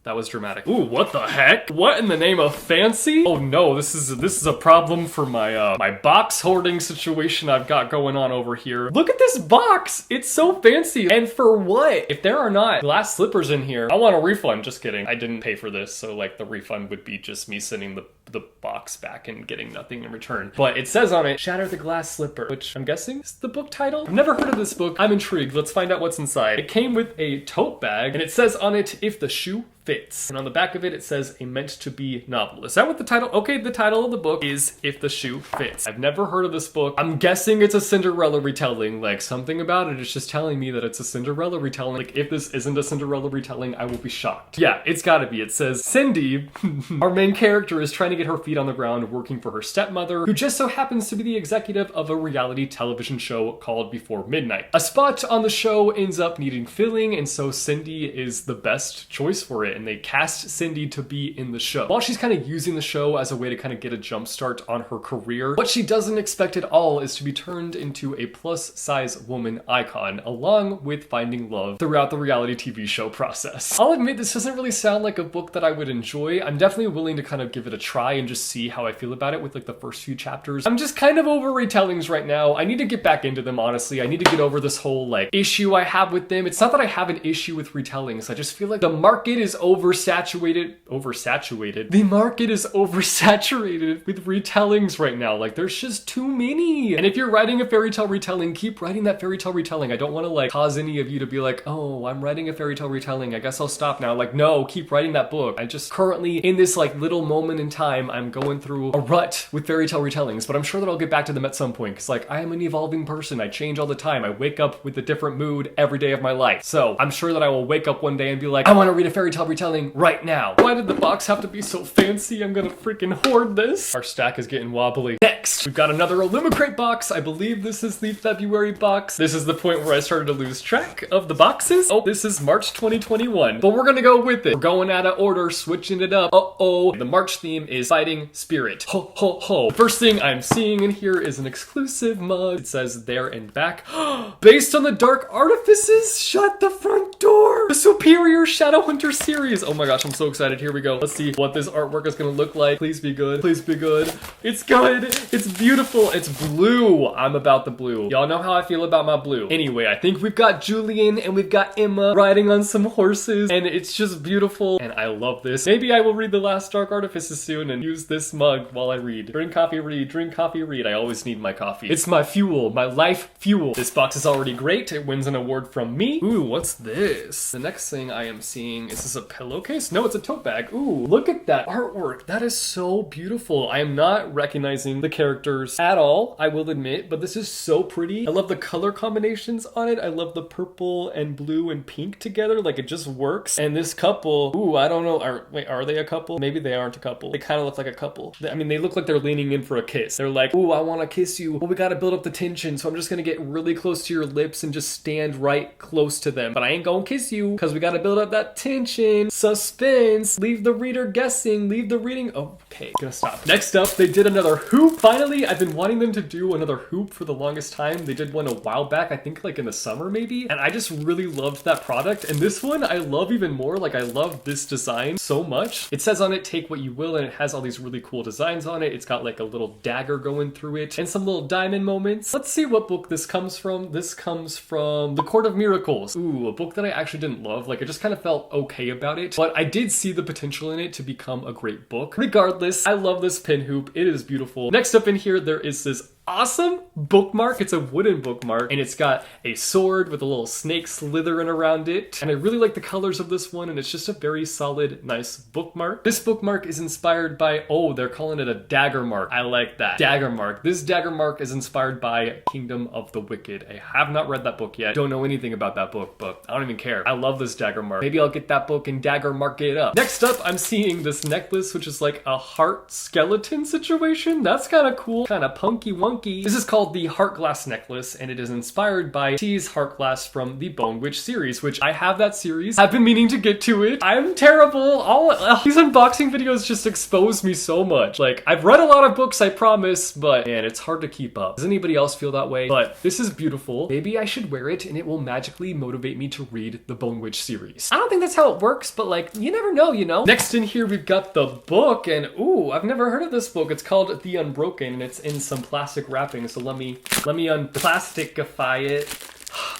That was dramatic. Ooh, what the heck? What in the name of fancy? Oh no, this is a problem for my my box hoarding situation I've got going on over here. Look at this box. It's so fancy. And for what? If there are not glass slippers in here, I want a refund. Just kidding. I didn't pay for this, so like the refund would be just me sending the box back and getting nothing in return. But it says on it, Shatter the Glass Slipper, which I'm guessing is the book title. I've never heard of this book. I'm intrigued. Let's find out what's inside. It came with a tote bag and it says on it, if the shoe fits. And on the back of it, it says a meant to be novel. Is that what the title? Okay, the title of the book is If the Shoe Fits. I've never heard of this book. I'm guessing it's a Cinderella retelling. Like something about it is just telling me that it's a Cinderella retelling. Like if this isn't a Cinderella retelling, I will be shocked. Yeah, it's gotta be. It says Cindy, our main character, is trying to get her feet on the ground working for her stepmother, who just so happens to be the executive of a reality television show called Before Midnight. A spot on the show ends up needing filling, and so Cindy is the best choice for it. And they cast Cindy to be in the show. While she's kind of using the show as a way to kind of get a jump start on her career, what she doesn't expect at all is to be turned into a plus size woman icon, along with finding love throughout the reality TV show process. I'll admit this doesn't really sound like a book that I would enjoy. I'm definitely willing to kind of give it a try and just see how I feel about it with like the first few chapters. I'm just kind of over retellings right now. I need to get back into them, honestly. I need to get over this whole like issue I have with them. It's not that I have an issue with retellings. I just feel like the market is oversaturated. The market is oversaturated with retellings right now. Like there's just too many. And if you're writing a fairy tale retelling, keep writing that fairy tale retelling. I don't want to like cause any of you to be like, oh, I'm writing a fairy tale retelling, I guess I'll stop now. Like, no, keep writing that book. I just currently in this like little moment in time, I'm going through a rut with fairy tale retellings, but I'm sure that I'll get back to them at some point. Cause like I am an evolving person. I change all the time. I wake up with a different mood every day of my life. So I'm sure that I will wake up one day and be like, I want to read a fairy tale retelling right now. Why did the box have to be so fancy? I'm gonna freaking hoard this. Our stack is getting wobbly. Next, we've got another Illumicrate box. I believe this is the February box. This is the point where I started to lose track of the boxes. Oh, this is March 2021, but we're gonna go with it. We're going out of order, switching it up. Uh-oh. The March theme is fighting spirit. Ho, ho, ho. First thing I'm seeing in here is an exclusive mug. It says there and back. Based on the Dark Artifices, shut the front door. The Superior Shadowhunter series. Oh my gosh, I'm so excited. Here we go. Let's see what this artwork is gonna look like. Please be good. Please be good. It's good. It's beautiful. It's blue. I'm about the blue. Y'all know how I feel about my blue. Anyway, I think we've got Julian and we've got Emma riding on some horses, and it's just beautiful. And I love this. Maybe I will read the last Dark Artifices soon and use this mug while I read. Drink coffee, read. Drink coffee, read. I always need my coffee. It's my fuel. My life fuel. This box is already great. It wins an award from me. Ooh, what's this? The next thing I am seeing, is this a pillowcase? No, it's a tote bag. Ooh, look at that artwork. That is so beautiful. I am not recognizing the characters at all, I will admit, but this is so pretty. I love the color combinations on it. I love the purple and blue and pink together. Like it just works. And this couple, ooh, I don't know. Are they a couple? Maybe they aren't a couple. They kind of look like a couple. I mean, they look like they're leaning in for a kiss. They're like, ooh, I want to kiss you. Well, we got to build up the tension. So I'm just going to get really close to your lips and just stand right close to them. But I ain't going to kiss you because we got to build up that tension. Suspense. Leave the reader guessing. Leave the reading. Oh. Okay, gonna stop. Next up, they did another hoop. Finally, I've been wanting them to do another hoop for the longest time. They did one a while back, I think like in the summer maybe, and I just really loved that product. And this one I love even more. Like, I love this design so much. It says on it, take what you will, and it has all these really cool designs on it. It's got like a little dagger going through it and some little diamond moments. Let's see what book this comes from. This comes from The Court of Miracles. Ooh, a book that I actually didn't love. Like, I just kind of felt okay about it, but I did see the potential in it to become a great book. Regardless, I love this pin hoop. It is beautiful. Next up in here, there is this awesome bookmark. It's a wooden bookmark, and it's got a sword with a little snake slithering around it. And I really like the colors of this one, and it's just a very solid, nice bookmark. This bookmark is inspired by, oh, they're calling it a dagger mark. I like that. Dagger mark. This dagger mark is inspired by Kingdom of the Wicked. I have not read that book yet. Don't know anything about that book, but I don't even care. I love this dagger mark. Maybe I'll get that book and dagger mark it up. Next up, I'm seeing this necklace, which is like a heart skeleton situation. That's kind of cool. Kind of punky wonky. This is called the Heart Glass necklace, and it is inspired by T's Heart Glass from the Bone Witch series, which I have that series. I've been meaning to get to it. I'm terrible. All these unboxing videos just expose me so much. Like, I've read a lot of books, I promise, but man, it's hard to keep up. Does anybody else feel that way? But this is beautiful. Maybe I should wear it and it will magically motivate me to read the Bone Witch series. I don't think that's how it works, but like, you never know, you know? Next in here, we've got the book, and ooh, I've never heard of this book. It's called The Unbroken, and it's in some plastic wrapping, so let me unplasticify it.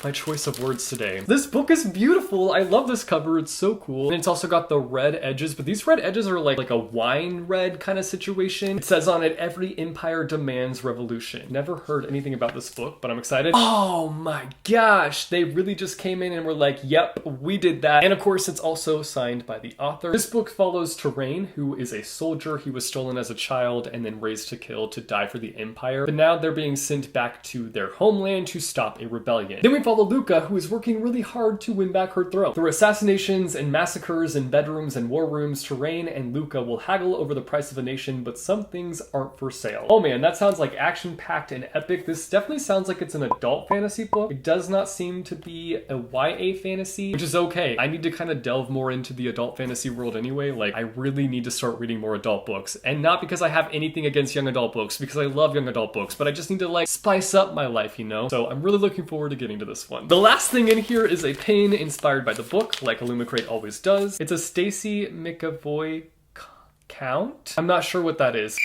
My choice of words today. This book is beautiful. I love this cover. It's so cool. And it's also got the red edges, but these red edges are like a wine red kind of situation. It says on it, every empire demands revolution. Never heard anything about this book, but I'm excited. Oh my gosh. They really just came in and were like, yep, we did that. And of course, it's also signed by the author. This book follows Terrain, who is a soldier. He was stolen as a child and then raised to kill to die for the empire. But now they're being sent back to their homeland to stop a rebellion. Then we follow Luca, who is working really hard to win back her throne. Through assassinations and massacres in bedrooms and war rooms, Terrain and Luca will haggle over the price of a nation, but some things aren't for sale. Oh man, that sounds like action-packed and epic. This definitely sounds like it's an adult fantasy book. It does not seem to be a YA fantasy, which is okay. I need to kind of delve more into the adult fantasy world anyway. Like, I really need to start reading more adult books. And not because I have anything against young adult books, because I love young adult books, but I just need to like spice up my life, you know? So I'm really looking forward to getting to this one. The last thing in here is a pin inspired by the book, like Illumicrate always does. It's a Stacy McAvoy count. I'm not sure what that is.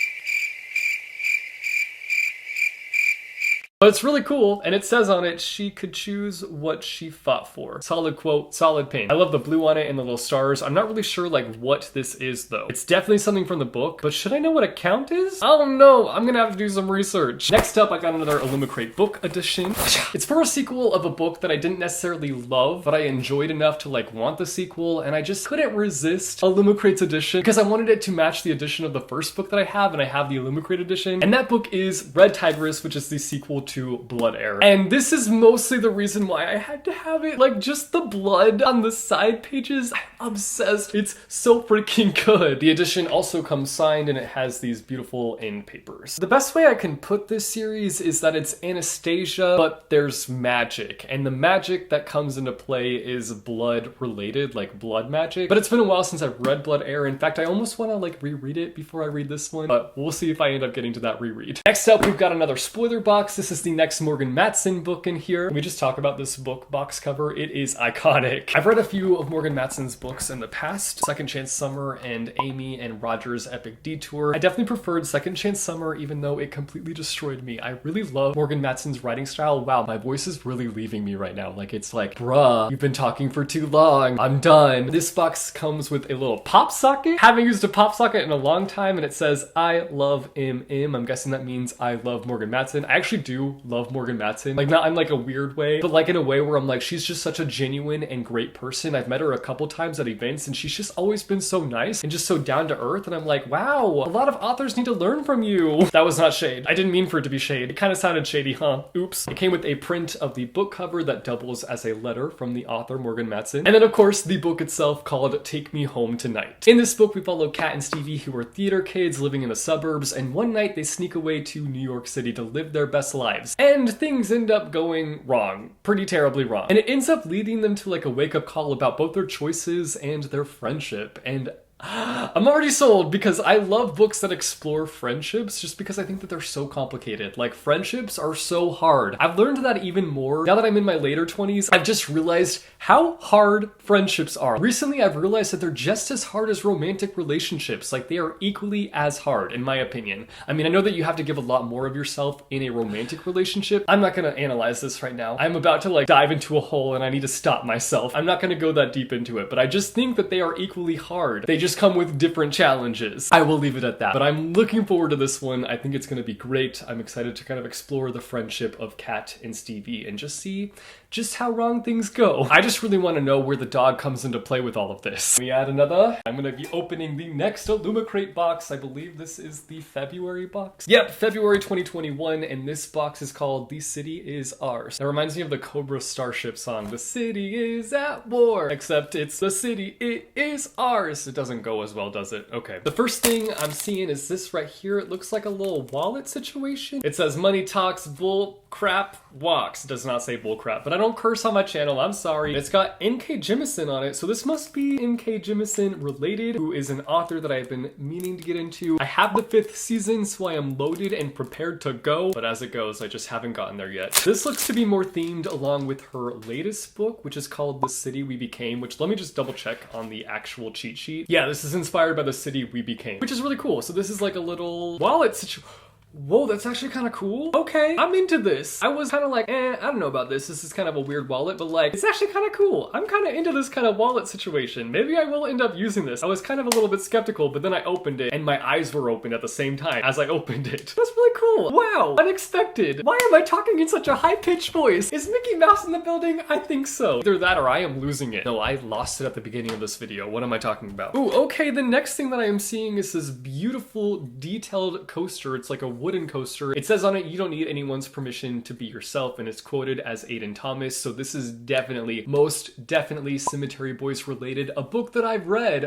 But it's really cool, and it says on it, she could choose what she fought for. Solid quote, solid pin. I love the blue on it and the little stars. I'm not really sure like what this is though. It's definitely something from the book, but should I know what a count is? I don't know. I'm gonna have to do some research. Next up, I got another Illumicrate book edition. It's for a sequel of a book that I didn't necessarily love, but I enjoyed enough to like want the sequel, and I just couldn't resist Illumicrate's edition because I wanted it to match the edition of the first book that I have, and I have the Illumicrate edition. And that book is Red Tigress, which is the sequel to Blood Heir. And this is mostly the reason why I had to have it. Like, just the blood on the side pages, I'm obsessed. It's so freaking good. The edition also comes signed, and it has these beautiful end papers. The best way I can put this series is that it's Anastasia, but there's magic. And the magic that comes into play is blood related, like blood magic. But it's been a while since I've read Blood Heir. In fact, I almost want to like reread it before I read this one, but we'll see if I end up getting to that reread. Next up, we've got another spoiler box. This is the next Morgan Matson book in here. We just talk about this book box cover. It is iconic. I've read a few of Morgan Matson's books in the past, Second Chance Summer and Amy and Roger's Epic Detour. I definitely preferred Second Chance Summer, even though it completely destroyed me. I really love Morgan Matson's writing style. Wow, my voice is really leaving me right now. Like, it's like, bruh, you've been talking for too long. I'm done. This box comes with a little pop socket. Haven't used a pop socket in a long time, and it says, I love MM. I'm guessing that means I love Morgan Matson. I actually do love Morgan Matson, like not in like a weird way, but like in a way where I'm like, she's just such a genuine and great person. I've met her a couple times at events, and she's just always been so nice and just so down to earth, and I'm like, wow, a lot of authors need to learn from you. That was not shade. I didn't mean for it to be shade. It kind of sounded shady, huh? Oops. It came with a print of the book cover that doubles as a letter from the author Morgan Matson, and then of course the book itself called Take Me Home Tonight. In this book, we follow Kat and Stevie, who are theater kids living in the suburbs, and one night they sneak away to New York City to live their best lives. And things end up going wrong. Pretty terribly wrong. And it ends up leading them to like a wake-up call about both their choices and their friendship. And I'm already sold because I love books that explore friendships just because I think that they're so complicated. Like, friendships are so hard. I've learned that even more now that I'm in my later 20s. I've just realized how hard friendships are. Recently, I've realized that they're just as hard as romantic relationships. Like, they are equally as hard, in my opinion. I mean, I know that you have to give a lot more of yourself in a romantic relationship. I'm not gonna analyze this right now. I'm about to like dive into a hole and I need to stop myself. I'm not gonna go that deep into it, but I just think that they are equally hard. They just come with different challenges. I will leave it at that. But I'm looking forward to this one. I think it's gonna be great. I'm excited to kind of explore the friendship of Kat and Stevie and just see just how wrong things go. I just really want to know where the dog comes into play with all of this. We add another. I'm going to be opening the next Illumicrate box. I believe this is the February box. Yep, February 2021, and this box is called The City Is Ours. That reminds me of the Cobra Starship song, The City Is at War, except it's The City, it is ours. It doesn't go as well, does it? Okay. The first thing I'm seeing is this right here. It looks like a little wallet situation. It says money talks, bull crap walks. It does not say bull crap, but I don't curse on my channel, I'm sorry. It's got N.K. Jemisin on it, so this must be N.K. Jemisin related, who is an author that I've been meaning to get into. I have the 5th season, so I am loaded and prepared to go, but as it goes, I just haven't gotten there yet. This looks to be more themed along with her latest book, which is called The City We Became, which let me just double check on the actual cheat sheet. Yeah, this is inspired by The City We Became, which is really cool. So this is like a little wallet situation. Whoa, that's actually kind of cool. Okay, I'm into this. I was kind of like, I don't know about this. This is kind of a weird wallet, but like, it's actually kind of cool. I'm kind of into this kind of wallet situation. Maybe I will end up using this. I was kind of a little bit skeptical, but then I opened it and my eyes were open at the same time as I opened it. That's really cool. Wow, unexpected. Why am I talking in such a high-pitched voice? Is Mickey Mouse in the building? I think so. Either that or I am losing it. No, I lost it at the beginning of this video. What am I talking about? Ooh, okay, the next thing that I am seeing is this beautiful detailed coaster. It's like a wooden coaster. It says on it, you don't need anyone's permission to be yourself, and it's quoted as Aiden Thomas. So this is definitely, most definitely Cemetery Boys related. A book that I've read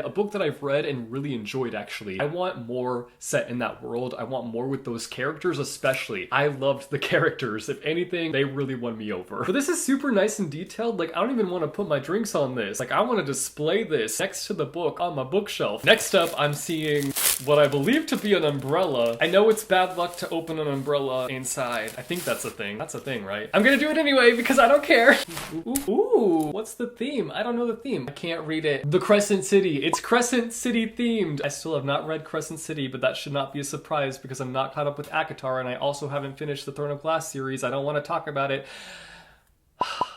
and really enjoyed actually. I want more set in that world. I want more with those characters especially. I loved the characters. If anything, they really won me over. But this is super nice and detailed. Like, I don't even want to put my drinks on this. Like, I want to display this next to the book on my bookshelf. Next up, I'm seeing what I believe to be an umbrella. I know it's bad luck to open an umbrella inside. I think that's a thing. That's a thing, right? I'm gonna do it anyway because I don't care. Ooh, what's the theme? I don't know the theme. I can't read it. The Crescent City. It's Crescent City themed. I still have not read Crescent City, but that should not be a surprise because I'm not caught up with ACOTAR and I also haven't finished the Throne of Glass series. I don't want to talk about it.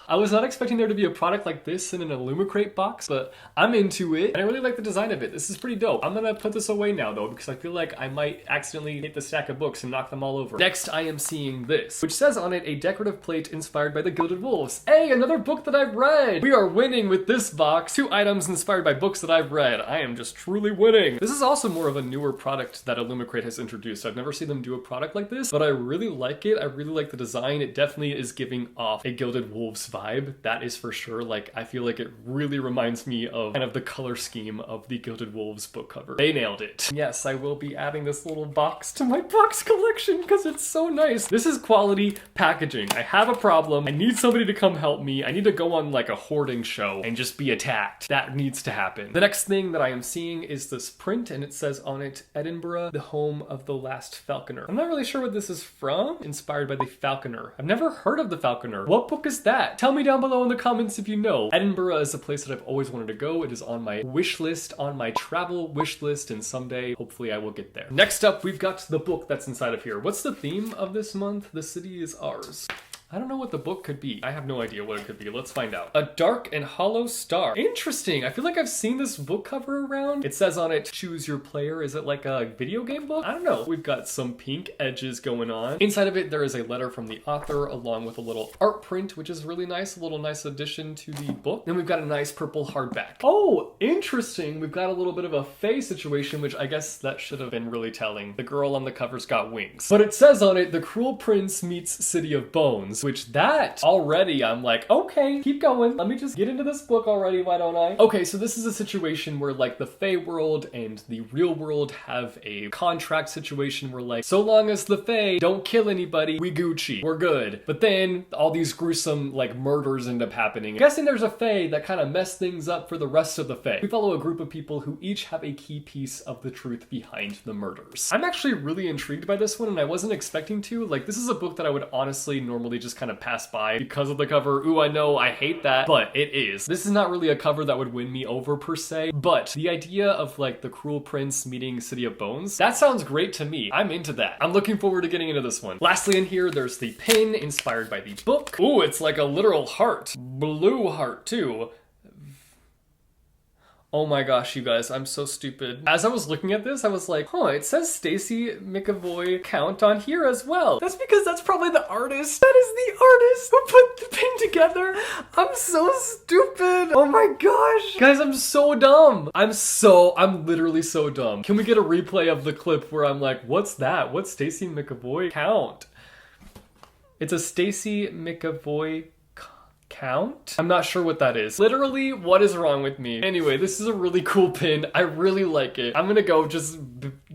I was not expecting there to be a product like this in an Illumicrate box, but I'm into it, and I really like the design of it. This is pretty dope. I'm gonna put this away now, though, because I feel like I might accidentally hit the stack of books and knock them all over. Next, I am seeing this, which says on it, a decorative plate inspired by the Gilded Wolves. Hey, another book that I've read! We are winning with this box. 2 items inspired by books that I've read. I am just truly winning. This is also more of a newer product that Illumicrate has introduced. I've never seen them do a product like this, but I really like it. I really like the design. It definitely is giving off a Gilded Wolves vibe. That is for sure. Like, I feel like it really reminds me of kind of the color scheme of the Gilded Wolves book cover. They nailed it. Yes, I will be adding this little box to my box collection because it's so nice. This is quality packaging. I have a problem. I need somebody to come help me. I need to go on like a hoarding show and just be attacked. That needs to happen. The next thing that I am seeing is this print, and it says on it, Edinburgh, the home of the last falconer. I'm not really sure what this is from. Inspired by the Falconer. I've never heard of the Falconer. What book is that? Tell me down below in the comments if you know. Edinburgh is a place that I've always wanted to go. It is on my wish list, on my travel wish list, and someday, hopefully I will get there. Next up, we've got the book that's inside of here. What's the theme of this month? The City Is Ours. I don't know what the book could be. I have no idea what it could be. Let's find out. A Dark and Hollow Star. Interesting. I feel like I've seen this book cover around. It says on it, choose your player. Is it like a video game book? I don't know. We've got some pink edges going on. Inside of it, there is a letter from the author along with a little art print, which is really nice. A little nice addition to the book. Then we've got a nice purple hardback. Oh, interesting. We've got a little bit of a Fae situation, which I guess that should have been really telling. The girl on the cover's got wings. But it says on it, The Cruel Prince meets City of Bones, which that already I'm like, okay, keep going. Let me just get into this book already, why don't I? Okay, so this is a situation where like the Fae world and the real world have a contract situation where like, so long as the Fae don't kill anybody, we Gucci, we're good. But then all these gruesome like murders end up happening. I'm guessing there's a Fae that kind of mess things up for the rest of the Fae. We follow a group of people who each have a key piece of the truth behind the murders. I'm actually really intrigued by this one, and I wasn't expecting to. Like, this is a book that I would honestly normally just kind of pass by because of the cover. Ooh, I know, I hate that, but it is. This is not really a cover that would win me over per se, but the idea of like the Cruel Prince meeting City of Bones, that sounds great to me. I'm into that. I'm looking forward to getting into this one. Lastly in here, there's the pin inspired by the book. Ooh, it's like a literal heart. Blue heart too. Oh my gosh, you guys, I'm so stupid. As I was looking at this, I was like, huh, it says Stacy McAvoy count on here as well. That's because that's probably the artist. That is the artist who put the pin together. I'm so stupid. Oh my gosh. Guys, I'm so dumb. I'm literally so dumb. Can we get a replay of the clip where I'm like, what's that? What's Stacy McAvoy count? It's a Stacy McAvoy count? I'm not sure what that is. Literally, what is wrong with me? Anyway, this is a really cool pin. I really like it. I'm gonna go I'm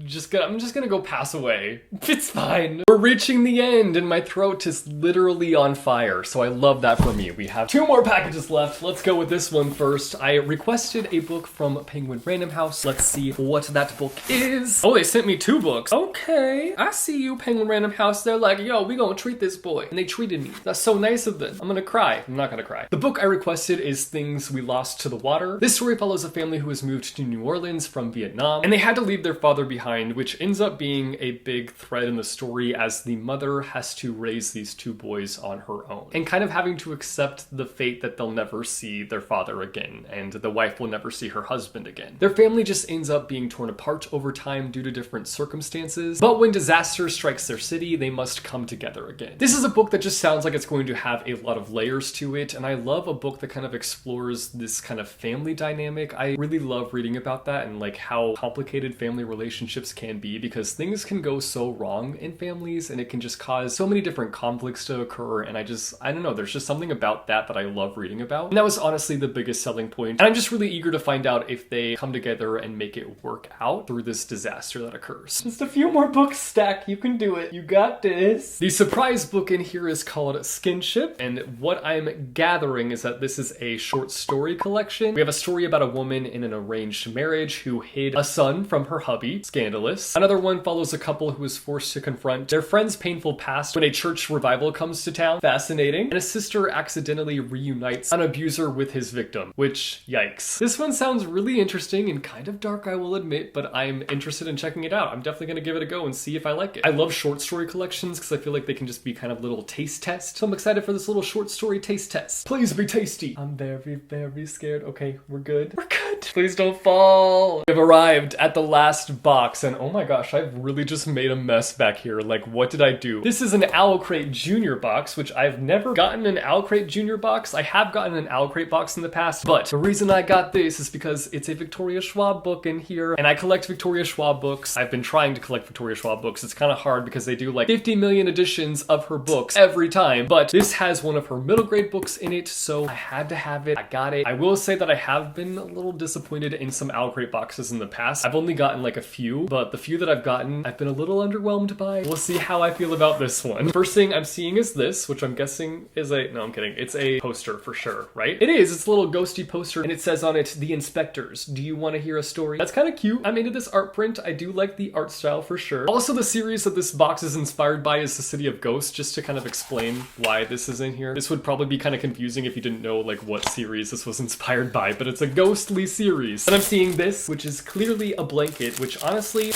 just gonna go pass away. It's fine. We're reaching the end and my throat is literally on fire. So I love that for me. We have 2 more packages left. Let's go with this one first. I requested a book from Penguin Random House. Let's see what that book is. Oh, they sent me 2 books. Okay, I see you, Penguin Random House. They're like, yo, we gonna treat this boy. And they treated me. That's so nice of them. I'm gonna cry. I'm not gonna cry. The book I requested is Things We Lost to the Water. This story follows a family who has moved to New Orleans from Vietnam, and they had to leave their father behind, which ends up being a big thread in the story as the mother has to raise these 2 boys on her own, and kind of having to accept the fate that they'll never see their father again, and the wife will never see her husband again. Their family just ends up being torn apart over time due to different circumstances, but when disaster strikes their city, they must come together again. This is a book that just sounds like it's going to have a lot of layers to it, and I love a book that kind of explores this kind of family dynamic. I really love reading about that and like how complicated family relationships can be, because things can go so wrong in families and it can just cause so many different conflicts to occur, and I don't know, there's just something about that I love reading about. And that was honestly the biggest selling point. And I'm just really eager to find out if they come together and make it work out through this disaster that occurs. Just a few more books, Stack. You can do it. You got this. The surprise book in here is called Skinship, and what I'm gathering is that this is a short story collection. We have a story about a woman in an arranged marriage who hid a son from her hubby. Scandalous. Another one follows a couple who is forced to confront their friend's painful past when a church revival comes to town. Fascinating. And a sister accidentally reunites an abuser with his victim, which, yikes. This one sounds really interesting and kind of dark, I will admit, but I'm interested in checking it out. I'm definitely gonna give it a go and see if I like it. I love short story collections because I feel like they can just be kind of little taste tests. So I'm excited for this little short story taste test. Please be tasty. I'm very, very scared. Okay, we're good. We're good. Please don't fall. We've arrived at the last box, and oh my gosh, I've really just made a mess back here. Like, what did I do? This is an Owlcrate Junior box, which I've never gotten an Owlcrate Junior box. I have gotten an Owlcrate box in the past, but the reason I got this is because it's a Victoria Schwab book in here, and I collect Victoria Schwab books. I've been trying to collect Victoria Schwab books. It's kind of hard because they do like 50 million editions of her books every time, but this has one of her middle grade books in it, so I had to have it. I got it. I will say that I have been a little disappointed in some Owlcrate boxes in the past. I've only gotten like a few, but the few that I've gotten, I've been a little underwhelmed by. We'll see how I feel about this one. First thing I'm seeing is this, which I'm guessing is no, I'm kidding. It's a poster for sure, right? It is. It's a little ghosty poster, and it says on it, "The Inspectors. Do you want to hear a story?" That's kind of cute. I'm into this art print. I do like the art style for sure. Also, the series that this box is inspired by is The City of Ghosts, just to kind of explain why this is in here. This would probably be kind of confusing if you didn't know like what series this was inspired by, but it's a ghostly series. And I'm seeing this, which is clearly a blanket, which honestly,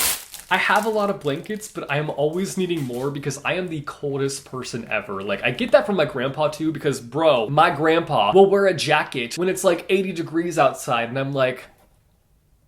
I have a lot of blankets, but I am always needing more because I am the coldest person ever. Like, I get that from my grandpa too, because bro, my grandpa will wear a jacket when it's like 80 degrees outside, and I'm like,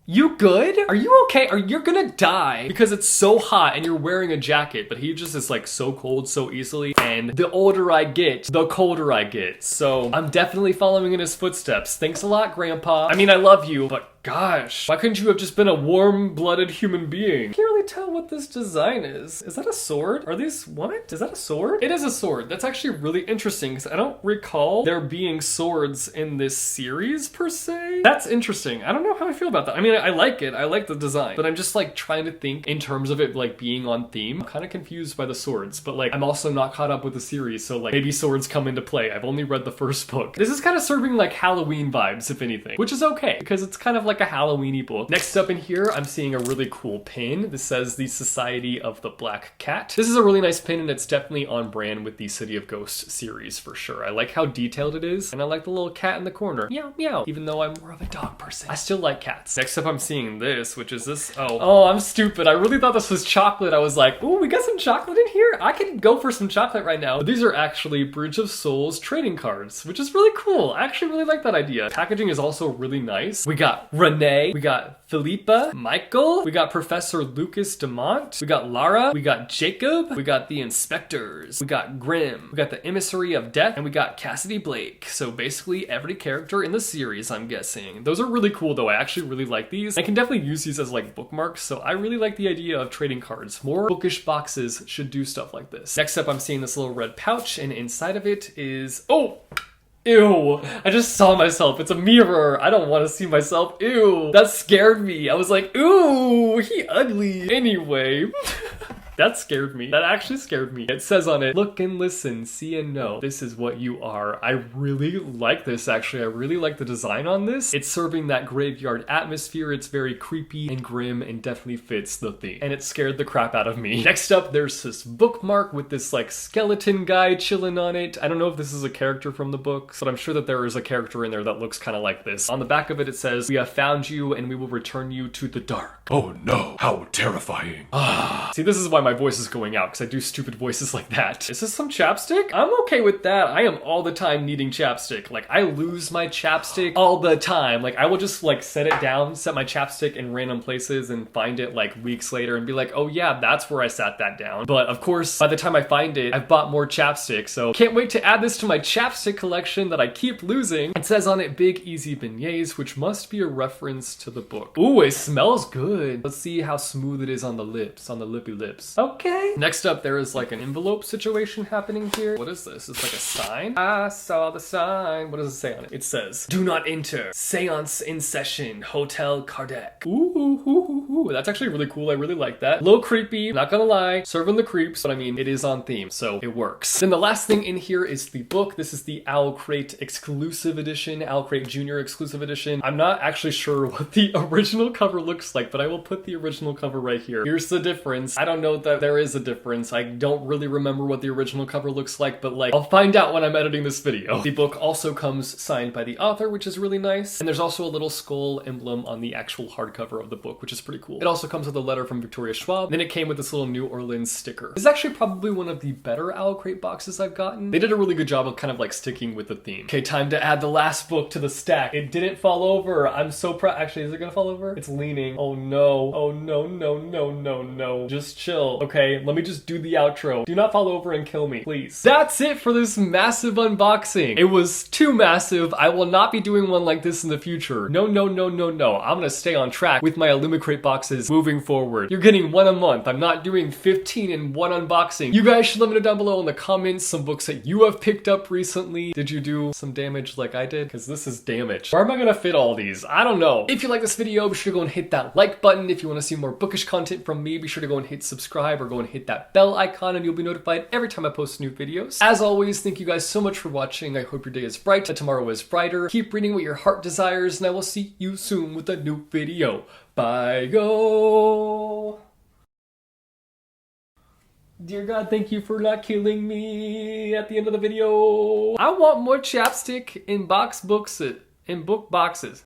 you good? Are you okay? You're gonna die because it's so hot and you're wearing a jacket, but he just is like so cold so easily, and the older I get, the colder I get. So I'm definitely following in his footsteps. Thanks a lot, Grandpa. I mean, I love you, but gosh. Why couldn't you have just been a warm-blooded human being? I can't really tell what this design is. Is that a sword? Are these, what? Is that a sword? It is a sword. That's actually really interesting because I don't recall there being swords in this series per se. That's interesting. I don't know how I feel about that. I mean, I like it. I like the design, but I'm just like trying to think in terms of it like being on theme. I'm kind of confused by the swords, but like I'm also not caught up with the series, so like maybe swords come into play. I've only read the first book. This is kind of serving like Halloween vibes, if anything, which is okay because it's kind of like a Halloween-y book. Next up in here, I'm seeing a really cool pin. This says the Society of the Black Cat. This is a really nice pin and it's definitely on brand with the City of Ghosts series for sure. I like how detailed it is and I like the little cat in the corner. Meow, meow. Even though I'm more of a dog person, I still like cats. Next up, I'm seeing this, which is this. Oh, I'm stupid. I really thought this was chocolate. I was like, ooh, we got some chocolate in here? I could go for some chocolate right now. But these are actually Bridge of Souls trading cards, which is really cool. I actually really like that idea. Packaging is also really nice. We got Renee, we got Philippa, Michael, we got Professor Lucas Demont, we got Lara, we got Jacob, we got the Inspectors, we got Grimm, we got the Emissary of Death, and we got Cassidy Blake. So basically every character in the series, I'm guessing. Those are really cool though. I actually really like these. I can definitely use these as like bookmarks, so I really like the idea of trading cards. More bookish boxes should do stuff like this. Next up, I'm seeing this little red pouch, and inside of it is, oh! Ew, I just saw myself. It's a mirror. I don't want to see myself. Ew, that scared me. I was like, ooh, he ugly. Anyway. That scared me. That actually scared me. It says on it, look and listen, see and know. This is what you are. I really like this, actually. I really like the design on this. It's serving that graveyard atmosphere. It's very creepy and grim and definitely fits the theme. And it scared the crap out of me. Next up, there's this bookmark with this like skeleton guy chilling on it. I don't know if this is a character from the book, but I'm sure that there is a character in there that looks kind of like this. On the back of it, it says, we have found you and we will return you to the dark. Oh no, how terrifying. See, this is why my voice is going out, because I do stupid voices like that. Is this some chapstick? I'm okay with that. I am all the time needing chapstick. Like, I lose my chapstick all the time. Like, I will just like set it down, set my chapstick in random places and find it like weeks later and be like, oh yeah, that's where I sat that down. But of course, by the time I find it, I've bought more chapstick. So can't wait to add this to my chapstick collection that I keep losing. It says on it, Big Easy Beignets, which must be a reference to the book. Ooh, it smells good. Let's see how smooth it is on the lips, on the lippy lips. Okay. Next up, there is like an envelope situation happening here. What is this? It's like a sign. I saw the sign. What does it say on it? It says, do not enter. Seance in session. Hotel Kardec. Ooh. That's actually really cool. I really like that. A little creepy. Not gonna lie. Serving the creeps, but I mean, it is on theme, so it works. Then the last thing in here is the book. This is the Owlcrate exclusive edition. Owlcrate Junior exclusive edition. I'm not actually sure what the original cover looks like, but I will put the original cover right here. Here's the difference. I don't know that there is a difference. I don't really remember what the original cover looks like, but like, I'll find out when I'm editing this video. The book also comes signed by the author, which is really nice. And there's also a little skull emblem on the actual hardcover of the book, which is pretty cool. It also comes with a letter from Victoria Schwab. Then it came with this little New Orleans sticker. This is actually probably one of the better Owlcrate boxes I've gotten. They did a really good job of kind of like sticking with the theme. Okay, time to add the last book to the stack. It didn't fall over. I'm so proud. Actually, is it gonna fall over? It's leaning. Oh no. Oh no, no, no, no, no. Just chill. Okay, let me just do the outro. Do not fall over and kill me, please. That's it for this massive unboxing. It was too massive. I will not be doing one like this in the future. No, no, no, no, no. I'm gonna stay on track with my Illumicrate boxes moving forward. You're getting one a month. I'm not doing 15 in one unboxing. You guys should let me know down below in the comments some books that you have picked up recently. Did you do some damage like I did? Because this is damage. Where am I gonna fit all these? I don't know. If you like this video, be sure to go and hit that like button. If you want to see more bookish content from me, be sure to go and hit subscribe or go and hit that bell icon and you'll be notified every time I post new videos. As always, thank you guys so much for watching. I hope your day is bright, that tomorrow is brighter. Keep reading what your heart desires, and I will see you soon with a new video. Bye, go! Dear God, thank you for not killing me at the end of the video. I want more chapstick in book boxes.